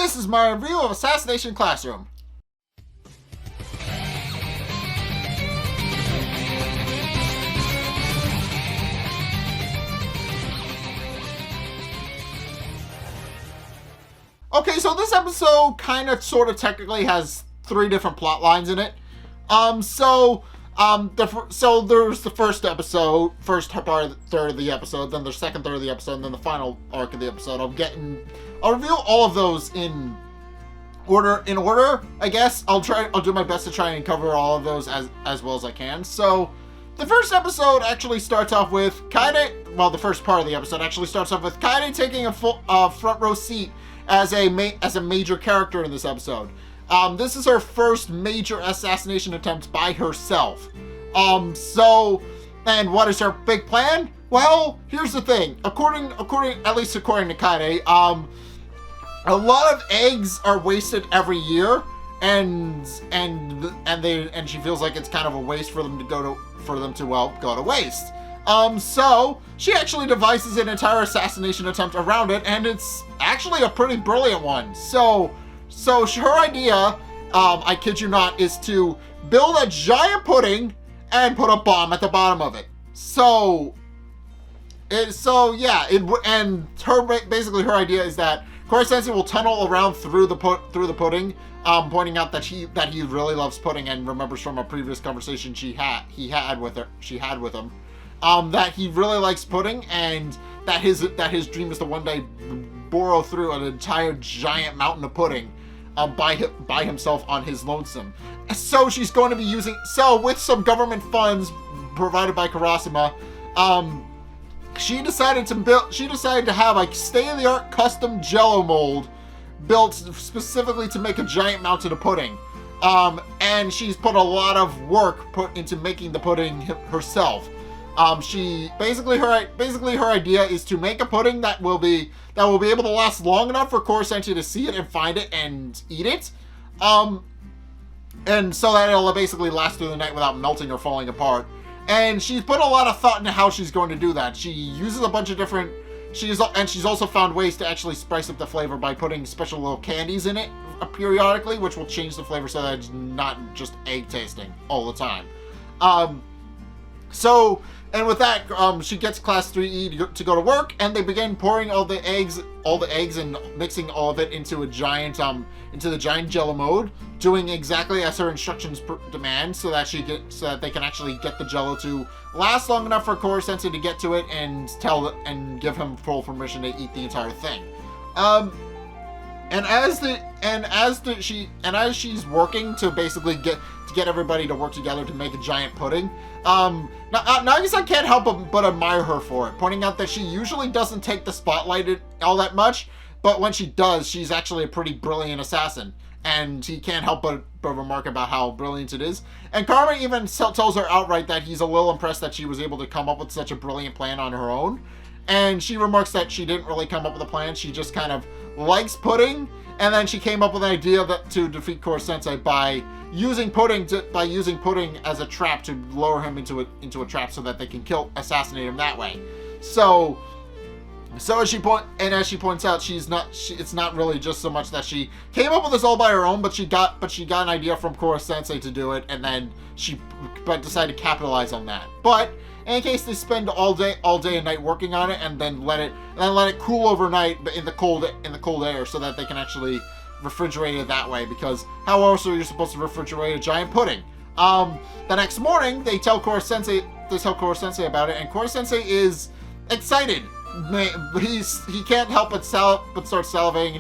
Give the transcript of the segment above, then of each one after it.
this is my review of Assassination Classroom. Okay, so this episode kind of sort of technically has 3 different plot lines in it. So there's the first episode, first part, third of the episode, then the second third of the episode, and then the final arc of the episode. I'll review all of those in order, I guess. I'll do my best to try and cover all of those as well as I can. So, the first episode actually starts off with Kaede, well, the first part of the episode actually starts off with Kaede taking a front row seat as a major character in this episode. This is her first major assassination attempt by herself. And what is her big plan? Well, here's the thing. According to Kaede, a lot of eggs are wasted every year, and she feels like it's kind of a waste for them to go to waste. So she actually devises an entire assassination attempt around it, and it's actually a pretty brilliant one. So her idea, I kid you not, is to build a giant pudding and put a bomb at the bottom of it. Her idea is that Korosensei will tunnel around through the pudding, pointing out that he really loves pudding and remembers from a previous conversation he had with him, that he really likes pudding, and that his dream is to one day burrow through an entire giant mountain of pudding by himself on his lonesome. So she's going to be with some government funds provided by Karasuma, she decided to have a state-of-the-art custom Jello mold built specifically to make a giant mountain of pudding. And she's put a lot of work into making the pudding herself. Her idea is to make a pudding that will be able to last long enough for Korosensei to see it and find it and eat it. And so that it'll basically last through the night without melting or falling apart. And she's put a lot of thought into how she's going to do that. She uses a bunch of different... She's also found ways to actually spice up the flavor by putting special little candies in it periodically, which will change the flavor so that it's not just egg tasting all the time. And with that, she gets Class 3E to go to work, and they begin pouring all the eggs and mixing all of it into the giant Jello mode, doing exactly as her instructions demand, so that they can actually get the Jello to last long enough for Korosensei to get to it and give him full permission to eat the entire thing. As she's working to basically get everybody to work together to make a giant pudding, Nagisa can't help but admire her for it, pointing out that she usually doesn't take the spotlight all that much, but when she does, she's actually a pretty brilliant assassin, and he can't help but remark about how brilliant it is. And Karma even tells her outright that he's a little impressed that she was able to come up with such a brilliant plan on her own, and she remarks that she didn't really come up with a plan, she just kind of likes pudding, and then she came up with an idea to defeat Korosensei by using pudding as a trap to lure him into a trap so that they can assassinate him that way. So as she points out, it's not really just so much that she came up with this all by her own, but she got an idea from Korosensei to do it, and then she decided to capitalize on that. But in case they spend all day and night working on it, and then let it cool overnight in the cold air, so that they can actually refrigerate it that way, because how else are you supposed to refrigerate a giant pudding? The next morning, they tell Korosensei about it, and Korosensei is excited. He can't help but start salivating,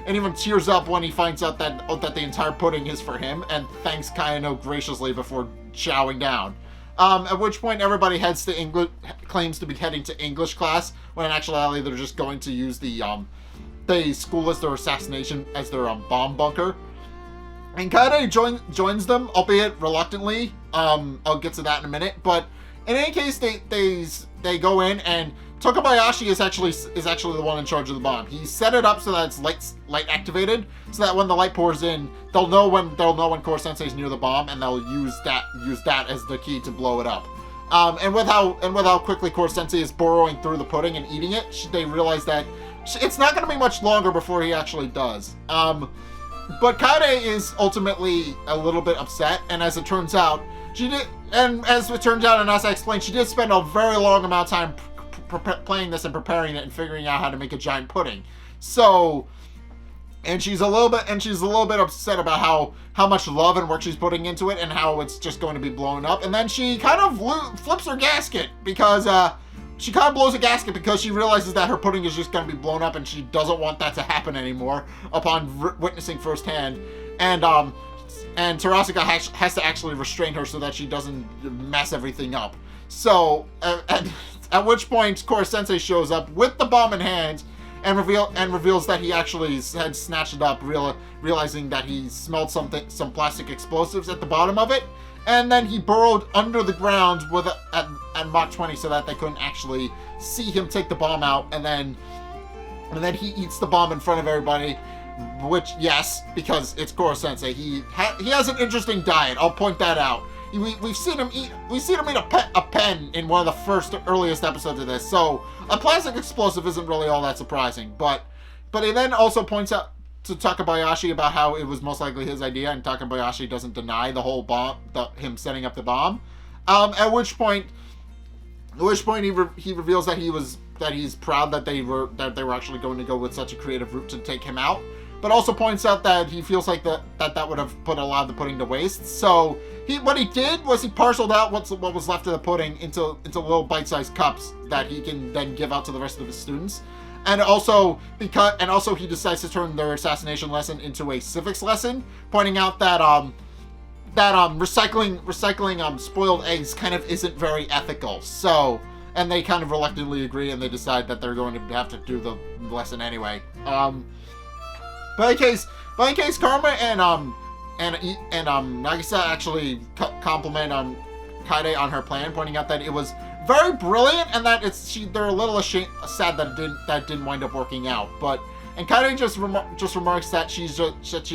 and even tears up when he finds out that the entire pudding is for him, and thanks Kaede graciously before chowing down. At which point everybody claims to be heading to English class, when in actuality they're just going to use the school as their assassination, as their bomb bunker. And Kaede joins them, albeit reluctantly. I'll get to that in a minute. But in any case, they go in, and Tokabayashi is actually the one in charge of the bomb. He set it up so that it's light activated, so that when the light pours in, they'll know when Korosensei is near the bomb, and they'll use that as the key to blow it up. And with how quickly Korosensei is burrowing through the pudding and eating it, they realize that it's not going to be much longer before he actually does. But Kaede is ultimately a little bit upset, and as it turns out, and as I explained, she did spend a very long amount of time playing this and preparing it and figuring out how to make a giant pudding. So, and she's a little bit upset about how much love and work she's putting into it and how it's just going to be blown up. And then she kind of flips her gasket because she kind of blows a gasket because she realizes that her pudding is just going to be blown up and she doesn't want that to happen anymore upon witnessing firsthand. And Tarasaka has to actually restrain her so that she doesn't mess everything up. So, at which point Korosensei shows up with the bomb in hand and reveals that he actually had snatched it up, realizing that he smelled some plastic explosives at the bottom of it. And then he burrowed under the ground at Mach 20 so that they couldn't actually see him take the bomb out. And then he eats the bomb in front of everybody, which, yes, because it's Korosensei. He has an interesting diet. I'll point that out. We've seen him eat a pen in one of the earliest episodes of this. So a plastic explosive isn't really all that surprising. But he then also points out to Takabayashi about how it was most likely his idea, and Takabayashi doesn't deny the whole bomb, him setting up the bomb. At which point he reveals that he's proud that they were actually going to go with such a creative route to take him out, but also points out that he feels like that would have put a lot of the pudding to waste. So what he did was he parceled out what was left of the pudding into little bite-sized cups that he can then give out to the rest of his students. And also he decides to turn their assassination lesson into a civics lesson, pointing out that recycling spoiled eggs kind of isn't very ethical. So, and they kind of reluctantly agree, and they decide that they're going to have to do the lesson anyway. But in case Karma and Nagisa actually compliment Kaede on her plan, pointing out that it was very brilliant and that they're a little sad that it didn't wind up working out. And Kaede just remarks that she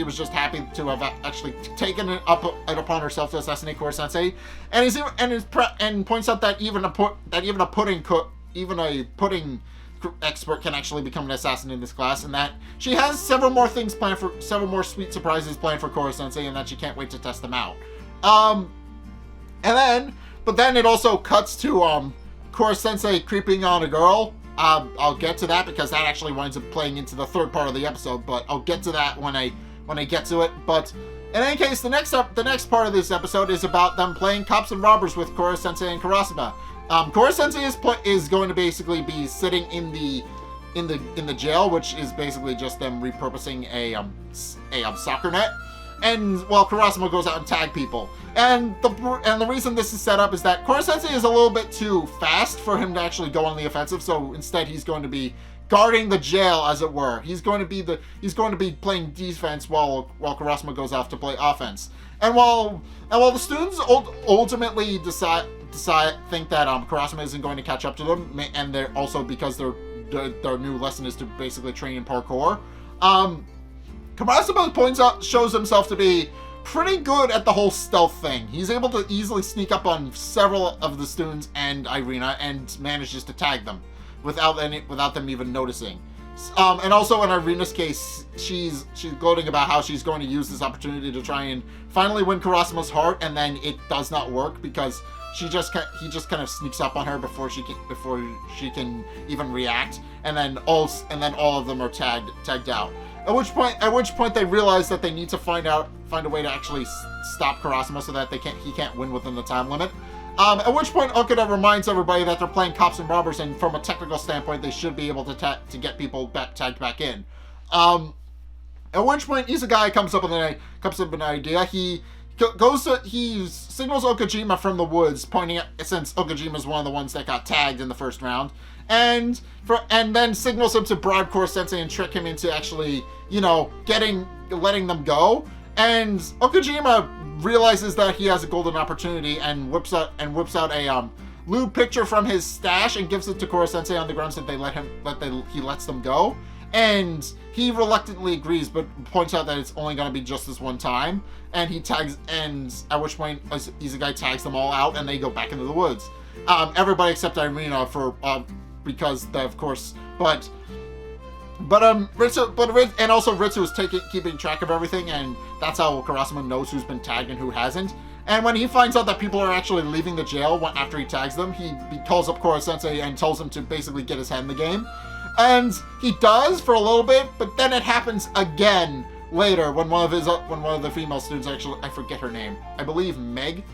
was just happy to have actually taken it upon herself to assassinate Korosensei, and points out that even a pudding expert can actually become an assassin in this class, and that she has several more sweet surprises planned for Korosensei, and that she can't wait to test them out. But then it also cuts to Korosensei creeping on a girl. I'll get to that because that actually winds up playing into the third part of the episode, but I'll get to that when I get to it. But in any case, the next part of this episode is about them playing cops and robbers with Korosensei and Karasuma. Korosensei is going to basically be sitting in the jail, which is basically just them repurposing a soccer net. And while Karasuma goes out and tag people. And the reason this is set up is that Korosensei is a little bit too fast for him to actually go on the offensive, so instead he's going to be guarding the jail, as it were. He's going to be playing defense while Karasuma goes off to play offense. And while the students ultimately think that Karasuma isn't going to catch up to them, and they're also because their new lesson is to basically train in parkour. Karasuma shows himself to be pretty good at the whole stealth thing. He's able to easily sneak up on several of the students and Irina and manages to tag them without them even noticing. And also in Irina's case, she's gloating about how she's going to use this opportunity to try and finally win Karasuma's heart, and then it does not work because he just kind of sneaks up on her before she can even react, and then all of them are tagged out. At which point they realize that they need to find a way to actually stop Karasuma so that he can't win within the time limit. At which point Okuda reminds everybody that they're playing cops and robbers, and from a technical standpoint, they should be able to get people tagged back in. At which point Isegai comes up with an idea. He signals Okajima from the woods, pointing at, since Okajima's one of the ones that got tagged in the first round, and then signals him to bribe Korosensei and trick him into actually, letting them go. And Okajima realizes that he has a golden opportunity and whips out a lewd picture from his stash and gives it to Korosensei on the grounds that he lets them go. And he reluctantly agrees, but points out that it's only going to be just this one time. And at which point Isegai tags them all out, and they go back into the woods. Everybody except Irina but and also Ritsu is keeping track of everything, and that's how Karasuma knows who's been tagged and who hasn't. And when he finds out that people are actually leaving the jail after he tags them, he calls up Korosensei and tells him to basically get his head in the game. And he does for a little bit, but then it happens again later when one of the female students, actually, I forget her name, I believe Meg.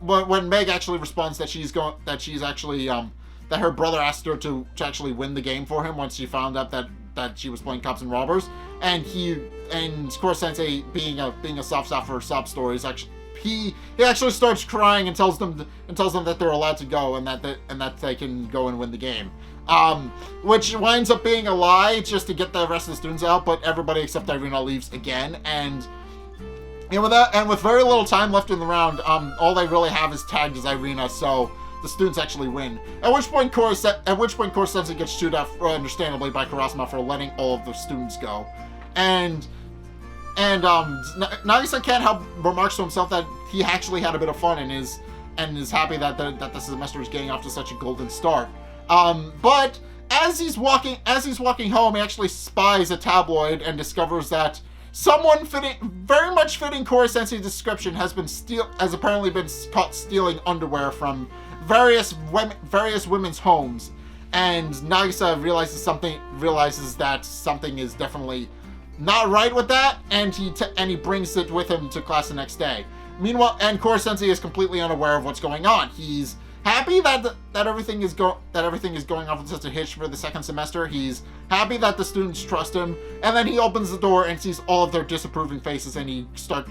When Meg actually responds that that her brother asked her to actually win the game for him once she found out that she was playing cops and robbers, and Korosensei being a sob stories, actually he actually starts crying and tells them that they're allowed to go and that they can go and win the game. Which winds up being a lie just to get the rest of the students out, but everybody except Irina leaves again, and with very little time left in the round, all they really have is tagged as Irina, so the students actually win. At which point Korosensei gets chewed up, understandably, by Karasuma for letting all of the students go. And Nagisa can't help remarks to himself that he actually had a bit of fun and is happy that the semester is getting off to such a golden start. But as he's walking home, he actually spies a tabloid and discovers that someone very much fitting Korosensei's description has apparently been caught stealing underwear from various women's homes, and Nagisa realizes that something is definitely not right with that, and he brings it with him to class the next day. Meanwhile, and Korosensei is completely unaware of what's going on. He's happy that everything is going off in such a hitch for the second semester. He's happy that the students trust him, and then he opens the door and sees all of their disapproving faces, and he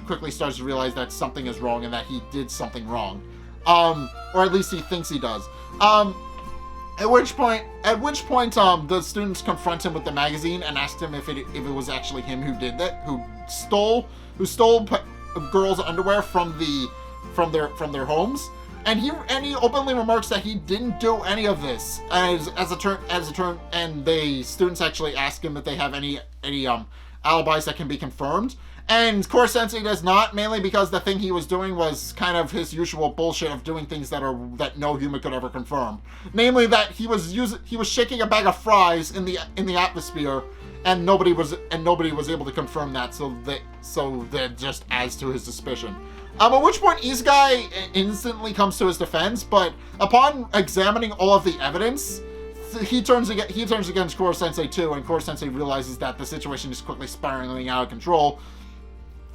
quickly starts to realize that something is wrong and that he did something wrong, or at least he thinks he does. At which point, the students confront him with the magazine and ask him if it was actually him who did that, who stole girls' underwear from their homes. And he openly remarks that he didn't do any of this. And the students actually ask him if they have any alibis that can be confirmed. And Korosensei does not, mainly because the thing he was doing was kind of his usual bullshit of doing things that no human could ever confirm. Namely, that he was shaking a bag of fries in the atmosphere, and nobody was able to confirm that. So that just adds to his suspicion. At which point Isekai instantly comes to his defense, but upon examining all of the evidence, he turns against Korosensei too, and Korosensei realizes that the situation is quickly spiraling out of control.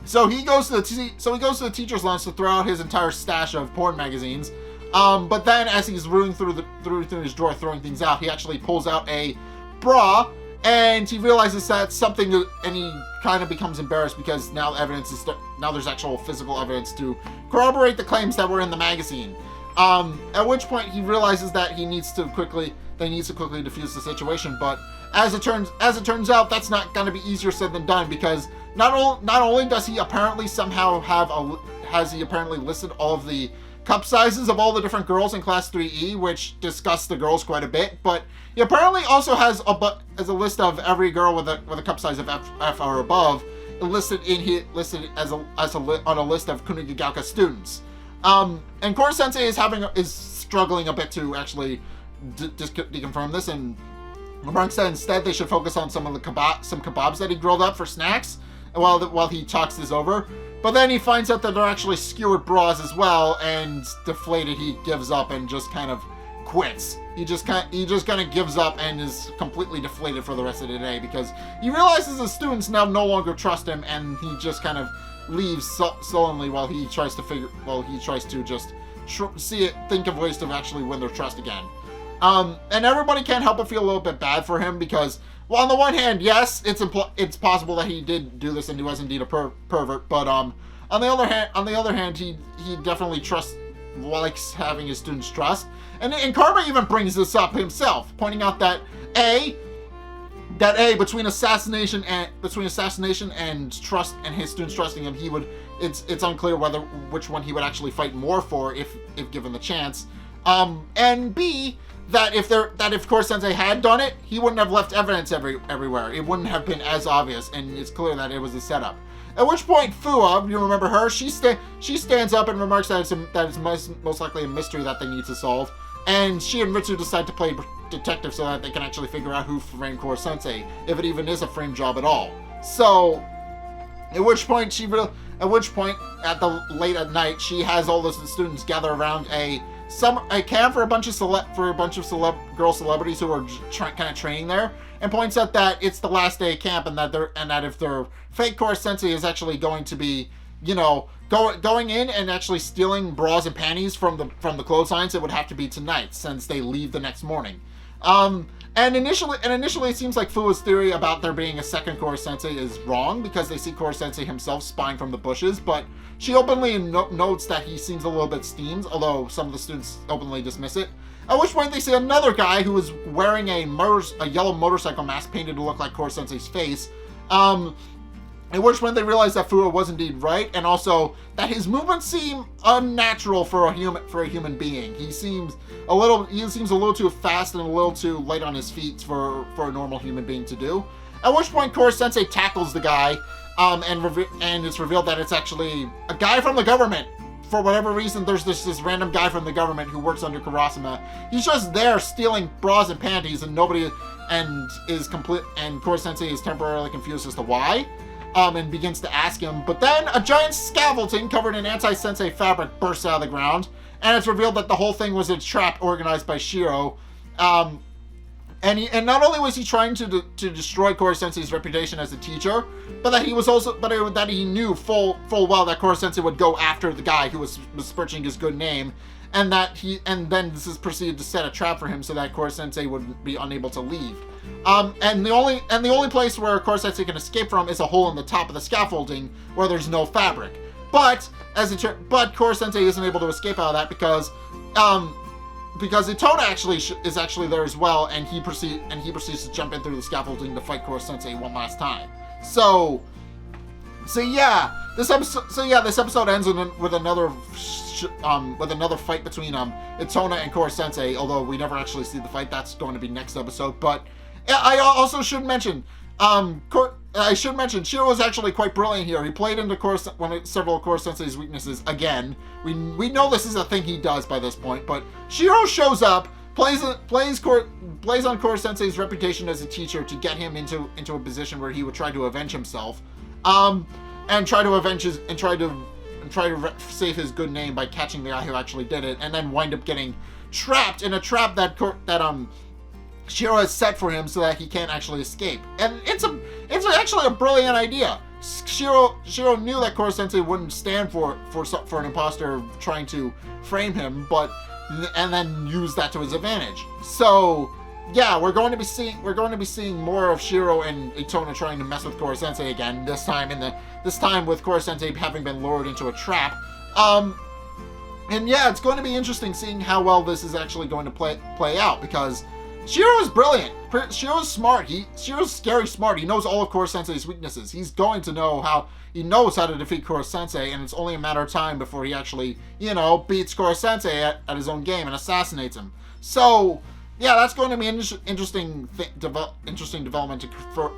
So he goes to the teacher's lounge to throw out his entire stash of porn magazines. But then, as he's rooting through his drawer, throwing things out, he actually pulls out a bra, and he realizes that and he kind of becomes embarrassed because now there's actual physical evidence to corroborate the claims that were in the magazine. At which point he realizes that he needs to quickly defuse the situation. But as it turns out, that's not going to be easier said than done, because not only does he apparently has he apparently listed all of the cup sizes of all the different girls in class 3E, which discuss the girls quite a bit, but he apparently also has a list of every girl with a cup size of F or above listed on a list of Kunigagaoka students. And Korosensei is struggling a bit to actually deconfirm this, and remarks that instead they should focus on some kebabs that he grilled up for snacks while he talks this over. But then he finds out that they're actually skewered bras as well, and deflated, he gives up and just kind of quits. He just kind of gives up and is completely deflated for the rest of the day, because he realizes the students now no longer trust him, and he just kind of leaves sullenly while he tries to just think of ways to actually win their trust again. And everybody can't help but feel a little bit bad for him, because, well, on the one hand, yes, it's possible that he did do this and he was indeed a pervert, but on the other hand, he definitely likes having his students trust. And Karma even brings this up himself, pointing out that between assassination and trust and his students trusting him, it's unclear which one he would actually fight more for if given the chance. And B, that if Korosensei had done it, he wouldn't have left evidence everywhere. It wouldn't have been as obvious, and it's clear that it was a setup. At which point, Fua, you remember her? She stands up and remarks that it's most likely a mystery that they need to solve, and she and Ritsu decide to detective so that they can actually figure out who framed Korosensei, if it even is a frame job at all. So, at which point at the late at night, she has all the students gather around a camp for a bunch of girl celebrities who are kind of training there, and points out that it's the last day of camp, and that if their fake Korosensei is actually going to be, going in and actually stealing bras and panties from the clotheslines, it would have to be tonight, since they leave the next morning. And initially it seems like Fuwa's theory about there being a second Korosensei is wrong, because they see Korosensei himself spying from the bushes, but she openly notes that he seems a little bit steamed, although some of the students openly dismiss it. At which point they see another guy who is wearing a yellow motorcycle mask painted to look like Korosensei's face. At which point they realize that Fuwa was indeed right, and also that his movements seem unnatural for a human being. He seems a little too fast and a little too light on his feet for a normal human being to do. At which point Korosensei tackles the guy, and it's revealed that it's actually a guy from the government. For whatever reason, there's this random guy from the government who works under Karasuma. He's just there stealing bras and panties, and Korosensei is temporarily confused as to why. And begins to ask him, but then a giant scaffolding covered in anti-sensei fabric bursts out of the ground, and it's revealed that the whole thing was a trap organized by Shiro. And not only was he trying to destroy Korosensei's reputation as a teacher, but that he knew full well that Korosensei would go after the guy who was besmirching his good name, and then this is proceeded to set a trap for him so that Korosensei would be unable to leave. And the only place where Korosensei can escape from is a hole in the top of the scaffolding where there's no fabric. But Korosensei isn't able to escape out of that because Itona is actually there as well, and he proceeds to jump in through the scaffolding to fight Korosensei one last time. So this episode ends with another fight between Itona and Korosensei, although we never actually see the fight. That's going to be next episode. But I also should mention Shiro was actually quite brilliant here. He played into several of Korosensei's weaknesses again. We know this is a thing he does by this point, but Shiro shows up, plays on Korosensei's reputation as a teacher to get him into a position where he would try to avenge himself, and try to save his good name by catching the guy who actually did it, and then wind up getting trapped in a trap that Shiro has set for him so that he can't actually escape. And it's actually a brilliant idea. Shiro knew that Korosensei wouldn't stand for an imposter trying to frame him, and then use that to his advantage. So yeah, we're going to be seeing more of Shiro and Itona trying to mess with Korosensei again. This time with Korosensei having been lured into a trap. And yeah, it's going to be interesting seeing how well this is actually going to play out, because Shiro is brilliant. Shiro's smart. Shiro's scary smart. He knows all of Korosensei's weaknesses. He knows how to defeat Korosensei, and it's only a matter of time before he actually, beats Korosensei at his own game and assassinates him. So yeah, that's going to be an interesting development to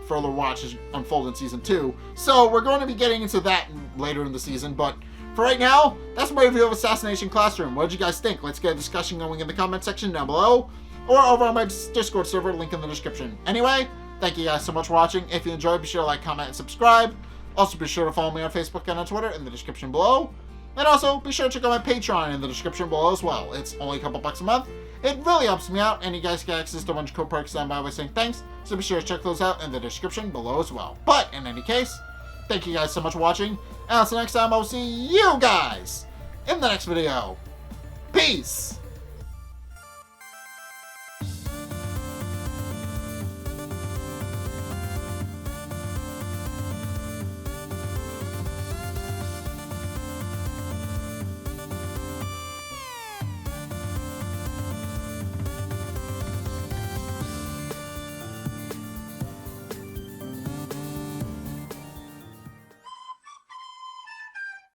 further watch as unfold in season 2. So we're going to be getting into that later in the season, but for right now, that's my review of Assassination Classroom. What did you guys think? Let's get a discussion going in the comment section down below, or over on my Discord server, link in the description. Anyway, thank you guys so much for watching. If you enjoyed, be sure to like, comment, and subscribe. Also, be sure to follow me on Facebook and on Twitter in the description below. And also, be sure to check out my Patreon in the description below as well. It's only a couple bucks a month. It really helps me out, and you guys get access to a bunch of cool perks that I'm always saying thanks, so be sure to check those out in the description below as well. But, in any case, thank you guys so much for watching, and until next time, I'll see you guys in the next video. Peace!